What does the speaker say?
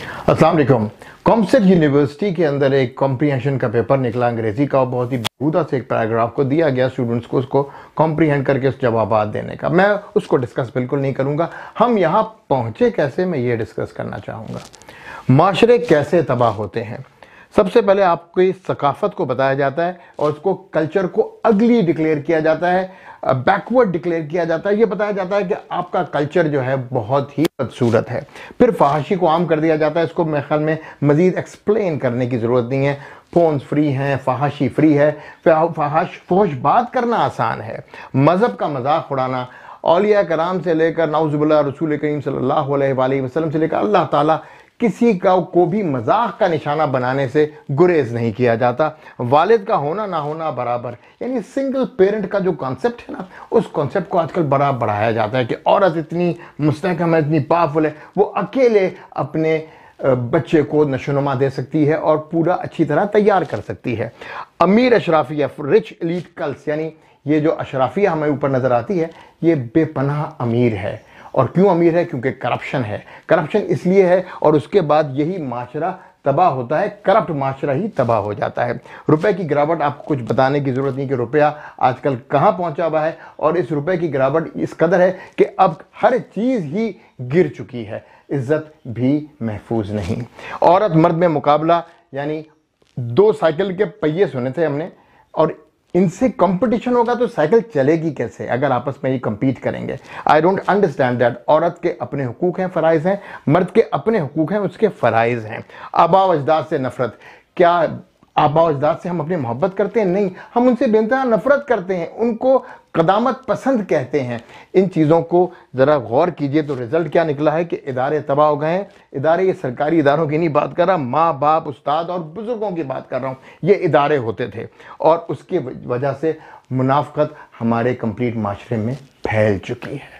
अस्सलाम वालेकुम। COMSATS university के अंदर एक कॉम्प्रीहेंशन का पेपर निकला अंग्रेज़ी का, और बहुत ही बेहूदा से एक पैराग्राफ को दिया गया स्टूडेंट्स को उसको कॉम्प्रीहेंड करके उस जवाबात देने का। मैं उसको डिस्कस बिल्कुल नहीं करूँगा। हम यहाँ पहुँचे कैसे, मैं ये डिस्कस करना चाहूँगा। माशरे कैसे तबाह होते हैं। सबसे पहले आपकी सकाफ़त को बताया जाता है और उसको कल्चर को अगली डिक्लेयर किया जाता है, बैकवर्ड डिक्लेयर किया जाता है। ये बताया जाता है कि आपका कल्चर जो है बहुत ही बदसूरत है। फिर फहाशी को आम कर दिया जाता है। इसको मेरे ख्याल में मज़ीद एक्सप्लेन करने की ज़रूरत नहीं है। फ़ोन्स फ्री हैं, फहाशी फ्री है, फहश बात करना आसान है। मज़हब का मजाक उड़ाना, औलिया कराम से लेकर नाउज़ुबिल्लाह रसूल करीम सल्लल्लाहु अलैहि वसल्लम से लेकर अल्लाह ताला किसी को भी मजाक का निशाना बनाने से गुरेज नहीं किया जाता। वालिद का होना ना होना बराबर, यानी सिंगल पेरेंट का जो कॉन्सेप्ट है ना, उस कॉन्सेप्ट को आजकल बड़ा बढ़ाया जाता है कि औरत इतनी मुस्तहकम है, इतनी पावरफुल है, वो अकेले अपने बच्चे को नशोनुमा दे सकती है और पूरा अच्छी तरह तैयार कर सकती है। अमीर अशराफिया, रिच एलीट कल्स, यानी ये जो अशराफिया हमें ऊपर नज़र आती है, ये बेपनाह अमीर है। और क्यों अमीर है? क्योंकि करप्शन है। करप्शन इसलिए है और उसके बाद यही माशरा तबाह होता है, करप्ट माशरा ही तबाह हो जाता है। रुपए की गिरावट, आपको कुछ बताने की ज़रूरत नहीं कि रुपया आजकल कहाँ पहुँचा हुआ है, और इस रुपए की गिरावट इस कदर है कि अब हर चीज़ ही गिर चुकी है, इज़्ज़त भी महफूज नहीं। औरत मर्द में मुकाबला, यानी दो साइकिल के पहिए सुने थे हमने, और इनसे कंपटीशन होगा तो साइकिल चलेगी कैसे अगर आपस में ही compete करेंगे। I don't understand that. औरत के अपने हुकूक हैं, फ़राइज़ हैं, मर्द के अपने हुकूक हैं, उसके फ़राइज़ हैं। आबा व अजदाद से नफ़रत, क्या आबा व अजदाद से हम अपनी मोहब्बत करते हैं? नहीं, हम उनसे बेइंतहा नफ़रत करते हैं, उनको क़दामत पसंद कहते हैं। इन चीज़ों को ज़रा गौर कीजिए तो रिज़ल्ट क्या निकला है कि इदारे तबाह हो गए हैं। इदारे, ये सरकारी इदारों की नहीं बात कर रहा, माँ बाप, उस्ताद और बुज़ुर्गों की बात कर रहा हूँ। ये इदारे होते थे और उसकी वजह से मुनाफ़क़त हमारे कंप्लीट माशरे में फैल चुकी है।